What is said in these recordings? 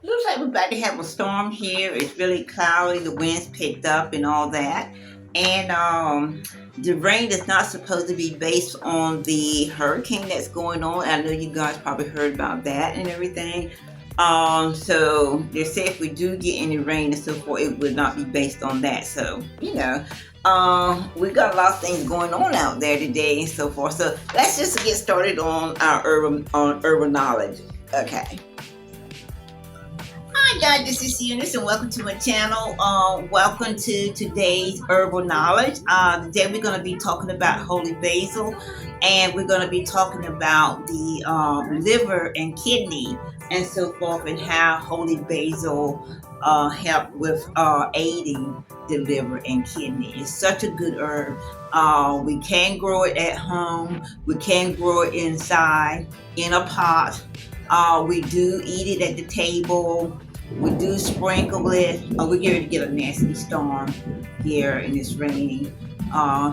Looks like we're about to have a storm here. It's really cloudy. The winds picked up and all that. And the rain is not supposed to be based on the hurricane that's going on. I know you guys probably heard about that and everything. So they say if we do get any rain and so forth, it would not be based on that. So, we got a lot of things going on out there today and so forth. So let's just get started on our urban knowledge. Okay. Hi guys, this is Eunice and welcome to my channel. Welcome to today's herbal knowledge. Today we're going to be talking about holy basil, and we're going to be talking about the liver and kidney and so forth, and how holy basil help with aiding the liver and kidney. It's such a good herb. We can grow it at home. We can grow it inside in a pot. We do eat it at the table. We do sprinkle it. We're getting to get a nasty storm here and it's raining.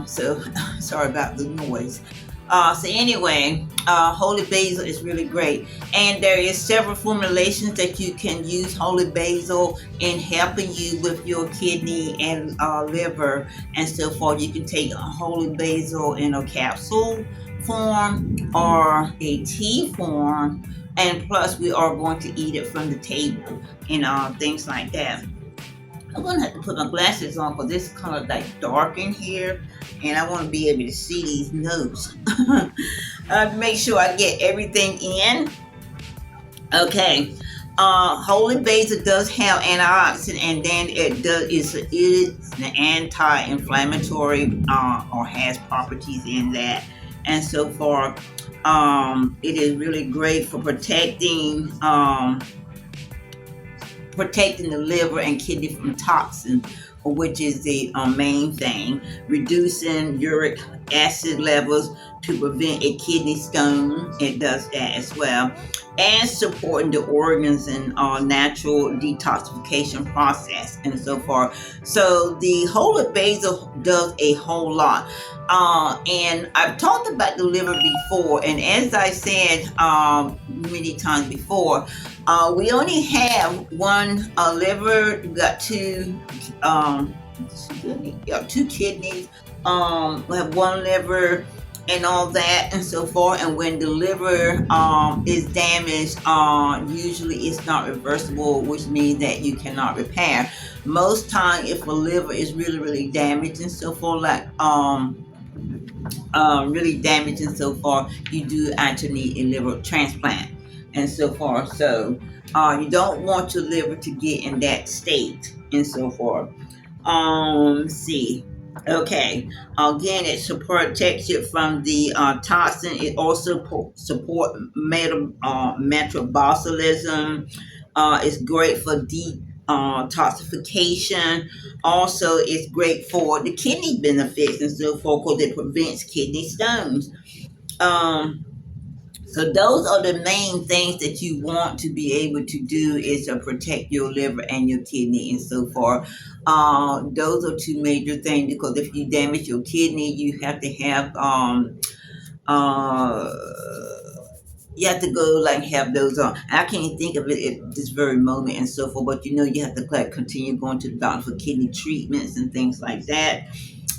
So sorry about the noise. So anyway, holy basil is really great. And there is several formulations that you can use holy basil in helping you with your kidney and liver and so forth. You can take holy basil in a capsule form or a tea form, and plus we are going to eat it from the table and things like that. I'm gonna have to put my glasses on because it's kind of like dark in here, and I want to be able to see these notes. Make sure I get everything in. Okay. Holy basil does have antioxidant, and then it is an anti-inflammatory or has properties in that, and so forth. It is really great for protecting the liver and kidney from toxins, which is the main thing. Reducing uric acid levels to prevent a kidney stone. It does that as well. And supporting the organs and natural detoxification process and so forth. So the holy basil does a whole lot. And I've talked about the liver before, and as I said many times before, we only have one liver. We got two kidneys. We have one liver and all that and so forth. And when the liver is damaged, usually it's not reversible, which means that you cannot repair. Most time, if a liver is really damaged and so forth, like really damaged and so forth, you do actually need a liver transplant and so forth. So you don't want your liver to get in that state and so forth. See. Okay. Again, it protects you from the toxin. It also support metabolism. It's great for detoxification. Also, it's great for the kidney benefits and so forth because it prevents kidney stones. Um, so those are the main things that you want to be able to do is to protect your liver and your kidney and so forth. Those are two major things because if you damage your kidney, you have to have uh, you have to go like have those on. I can't even think of it at this very moment and so forth, but you have to like continue going to the doctor for kidney treatments and things like that.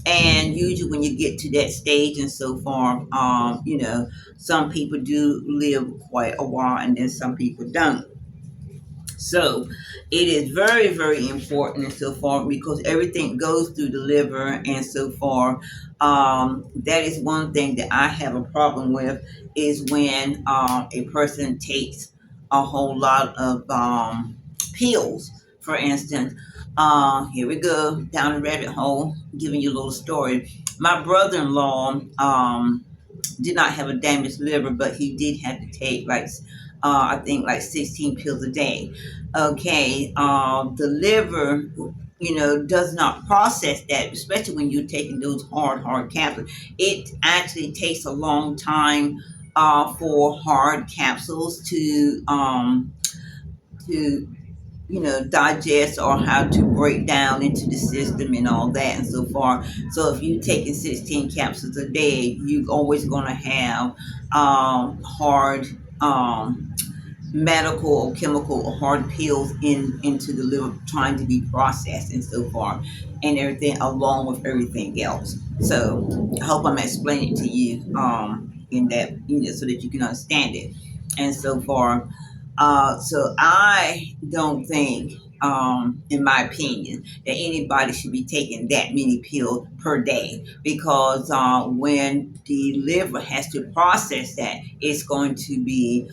And usually when you get to that stage and so forth, some people do live quite a while and then some people don't. So it is very important and so forth because everything goes through the liver and so forth. That is one thing that I have a problem with is when a person takes a whole lot of pills, for instance. Here we go down the rabbit hole, giving you a little story. My brother-in-law did not have a damaged liver, but he did have to take like I think like 16 pills a day. Okay, the liver, does not process that, especially when you're taking those hard capsules. It actually takes a long time for hard capsules to digest or how to break down into the system and all that and so far. So if you're taking 16 capsules a day, you're always going to have hard medical or chemical or hard pills into the liver trying to be processed and so far and everything along with everything else. So I hope I'm explaining it to you in that, so that you can understand it and so far. So I don't think, in my opinion, that anybody should be taking that many pills per day because when the liver has to process that, it's going to be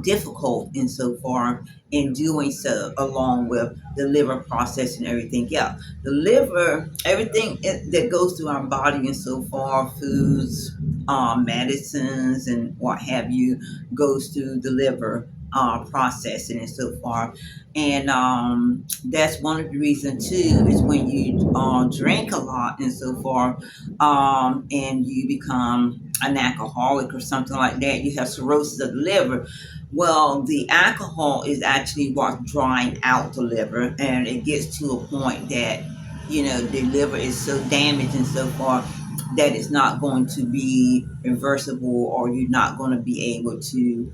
difficult insofar in doing so, along with the liver process and everything else. The liver, everything that goes through our body and so far, foods, medicines, and what have you, goes through the liver processing and so far. And that's one of the reasons too is when you drink a lot and so far, and you become an alcoholic or something like that, you have cirrhosis of the liver. Well, the alcohol is actually what's drying out the liver, and it gets to a point that the liver is so damaged and so far that it's not going to be reversible, or you're not going to be able to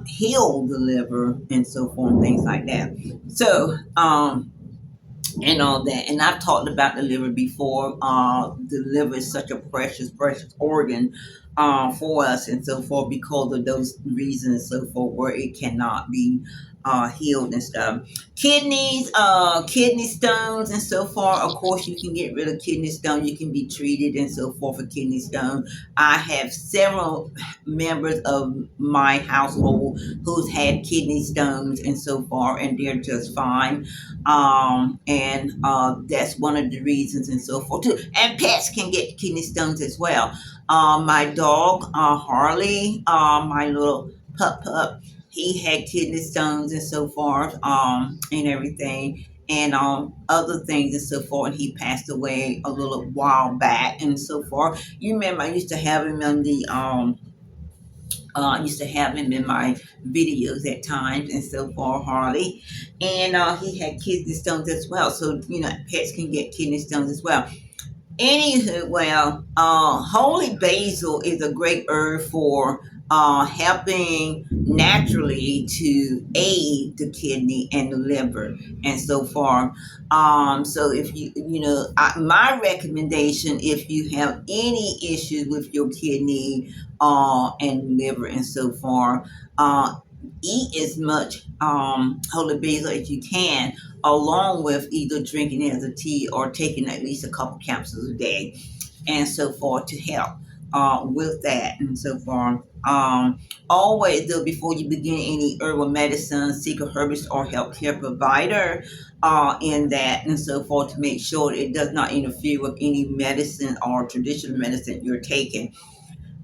heal the liver and so forth and things like that. So and all that. And I've talked about the liver before. The liver is such a precious, precious organ for us and so forth because of those reasons and so forth, where it cannot be healed and stuff. Kidneys, kidney stones and so forth. Of course, you can get rid of kidney stone. You can be treated and so forth for kidney stone. I have several members of my household who's had kidney stones and so far, and they're just fine. And that's one of the reasons and so forth too. And pets can get kidney stones as well. My dog, Harley, my little pup, he had kidney stones and so forth, and everything. And other things and so forth. And he passed away a little while back and so forth. You remember I used to have him on the used to have him in my videos at times and so forth, Harley. And he had kidney stones as well. So, pets can get kidney stones as well. Anywho, well, holy basil is a great herb for helping naturally to aid the kidney and the liver and so far. So if my recommendation, if you have any issues with your kidney and liver and so far, eat as much holy basil as you can, along with either drinking it as a tea or taking at least a couple capsules a day and so forth to help with that and so forth. Always, though, before you begin any herbal medicine, seek a herbalist or healthcare provider in that and so forth to make sure it does not interfere with any medicine or traditional medicine you're taking.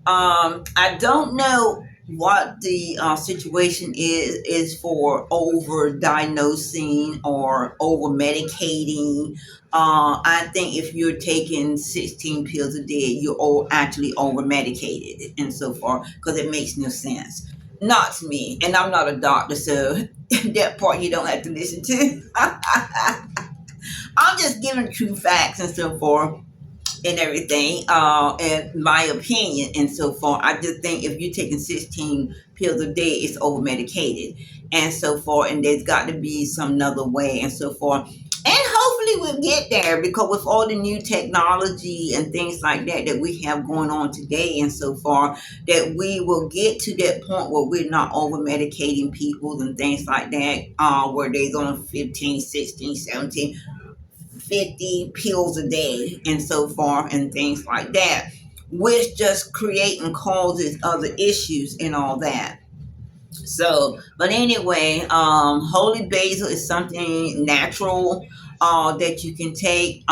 I don't know what the situation is for over diagnosing or over medicating. I think if you're taking 16 pills a day, you're actually over medicated and so far because it makes no sense. Not to me, and I'm not a doctor, so that part you don't have to listen to. I'm just giving true facts and so forth and everything, and my opinion and so forth. I just think if you're taking 16 pills a day, it's over medicated and so forth, and there's got to be some other way and so forth. And hopefully we'll get there because with all the new technology and things like that that we have going on today and so far, that we will get to that point where we're not over medicating people and things like that, where they're on 15, 16, 17, 50 pills a day and so forth and things like that, which just create and causes other issues and all that. So, but anyway, holy basil is something natural that you can take,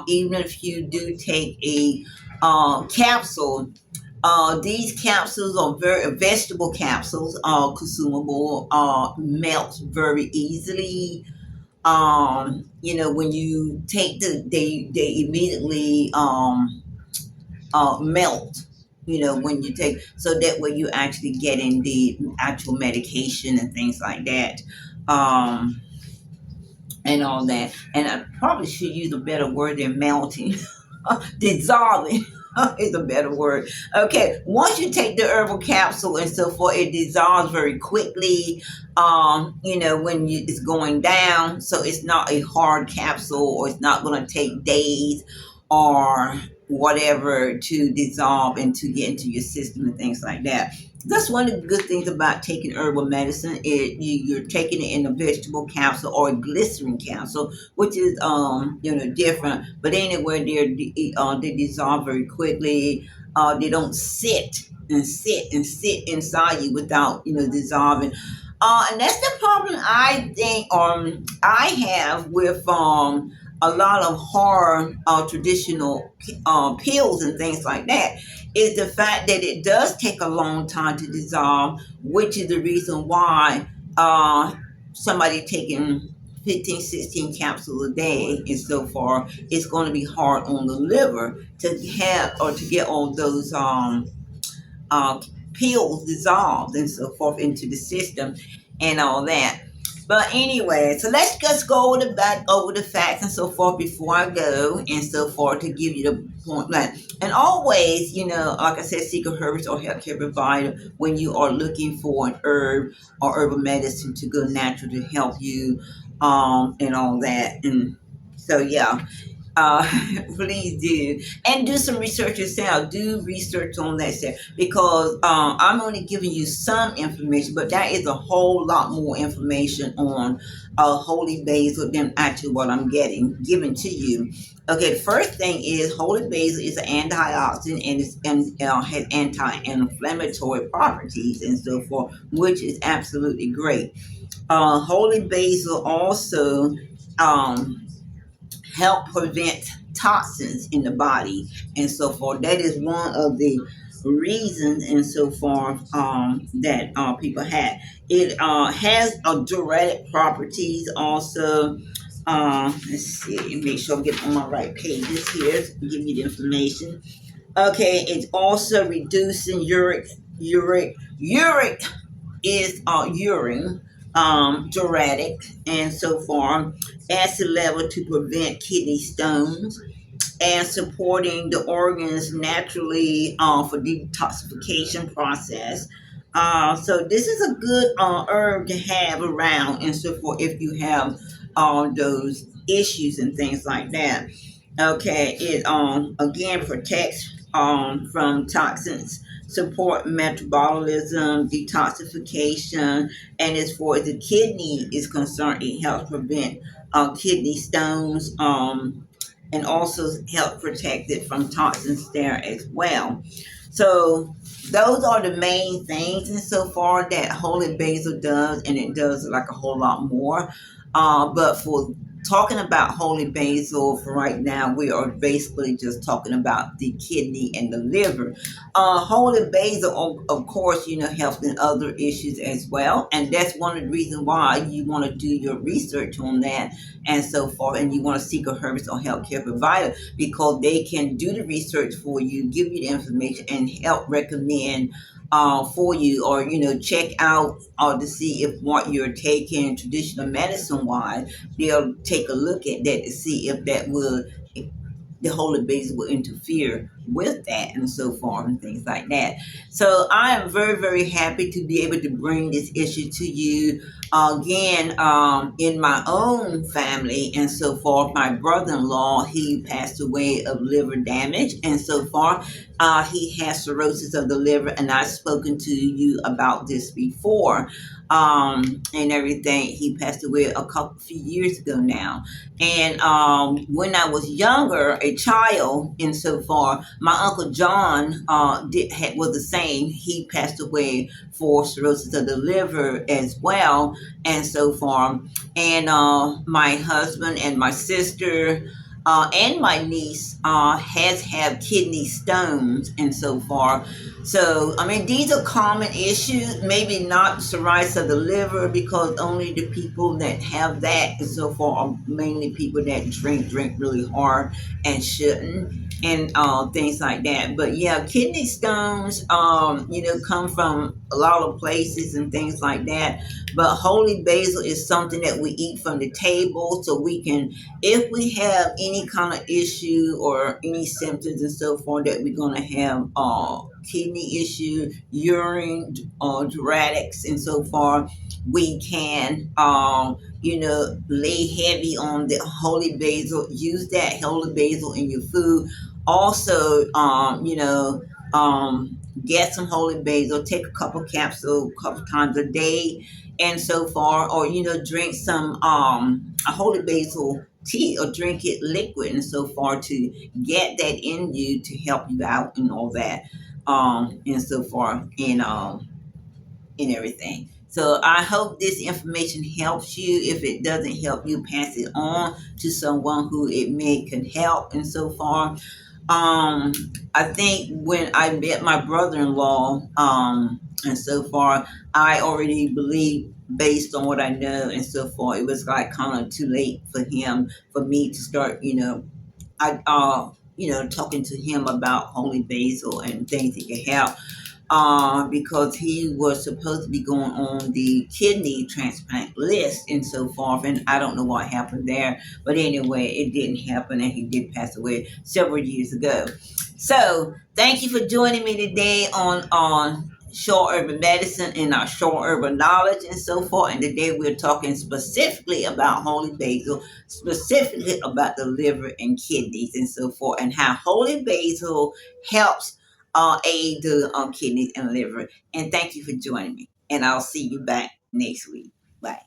even if you do take a capsule. These capsules are very vegetable capsules, consumable, melts very easily. When you take they immediately melt, when you take, so that way you actually getting the actual medication and things like that, um and all that. And I probably should use a better word than melting, dissolving. is a better word. Okay, once you take the herbal capsule and so forth, it dissolves very quickly. When it's going down, so it's not a hard capsule, or it's not going to take days or whatever to dissolve and to get into your system and things like that. That's one of the good things about taking herbal medicine. You're taking it in a vegetable capsule or a glycerin capsule, which is different. But anyway, they dissolve very quickly. They don't sit and sit and sit inside you without dissolving. And that's the problem I think I have with a lot of hard traditional pills and things like that, is the fact that it does take a long time to dissolve, which is the reason why somebody taking 15, 16 capsules a day and so far, it's going to be hard on the liver to have or to get all those uh, pills dissolved and so forth into the system and all that. But anyway, so let's just go over the facts and so forth before I go and so forth to give you the point blank. And always, like I said, seek a herbalist or healthcare provider when you are looking for an herb or herbal medicine to go natural to help you, and all that. And so yeah, uh, please do, and do some research yourself. Do research on that stuff, because I'm only giving you some information, but that is a whole lot more information on holy basil than actually what I'm getting given to you. Okay, the first thing is holy basil is an antioxidant, and has anti-inflammatory properties and so forth, which is absolutely great. Holy basil also um, help prevent toxins in the body and so forth. That is one of the reasons and so forth that people have. It has a diuretic properties also. Let's see, make sure I get on my right pages here to give you the information. Okay, it's also reducing uric is urine, diuretic, and so forth, acid level to prevent kidney stones, and supporting the organs naturally for detoxification process. So this is a good herb to have around and so forth if you have all those issues and things like that. Okay, it again protects from toxins, support metabolism, detoxification, and as far as the kidney is concerned, it helps prevent kidney stones, and also help protect it from toxins there as well. So those are the main things, and so far that holy basil does, and it does like a whole lot more. But for talking about holy basil for right now, we are basically just talking about the kidney and the liver. Holy basil, of course, helps in other issues as well, and that's one of the reasons why you want to do your research on that and so forth, and you want to seek a herbalist or healthcare provider, because they can do the research for you, give you the information, and help recommend for you, or check out to see if what you're taking traditional medicine wise, they'll take a look at that to see if that would, if the holy basil will interfere with that and so forth and things like that. So I am very, very happy to be able to bring this issue to you again. In my own family and so forth, my brother-in-law, he passed away of liver damage and so forth. He has cirrhosis of the liver, and I've spoken to you about this before, and everything. He passed away few years ago now. And when I was younger, a child, and so far, my uncle John was the same. He passed away for cirrhosis of the liver as well, and so far. And my husband and my sister. And my niece has had kidney stones and so far. So, I mean, these are common issues. Maybe not cirrhosis of the liver, because only the people that have that and so far are mainly people that drink really hard and shouldn't. and things like that. But yeah, kidney stones, come from a lot of places and things like that. But holy basil is something that we eat from the table, so we can, if we have any kind of issue or any symptoms and so forth, that we're gonna have kidney issue, urine, diuretics, and so forth. We can, lay heavy on the holy basil. Use that holy basil in your food. Also, get some holy basil. Take a couple capsules a couple times a day, and so far, or drink some a holy basil tea, or drink it liquid and so far, to get that in you to help you out and all that, and so far, and everything. So I hope this information helps you. If it doesn't help you, pass it on to someone who it may can help and so far. Um, I think when I met my brother-in-law, and so far, I already believed, based on what I know and so far, it was like kind of too late for him, for me to start, talking to him about holy basil and things that can help, because he was supposed to be going on the kidney transplant list and so forth. And I don't know what happened there. But anyway, it didn't happen, and he did pass away several years ago. So thank you for joining me today on Short Urban Medicine and our Short Urban Knowledge and so forth. And today we're talking specifically about holy basil, specifically about the liver and kidneys and so forth, and how holy basil helps aid the kidneys and liver. And thank you for joining me. And I'll see you back next week. Bye.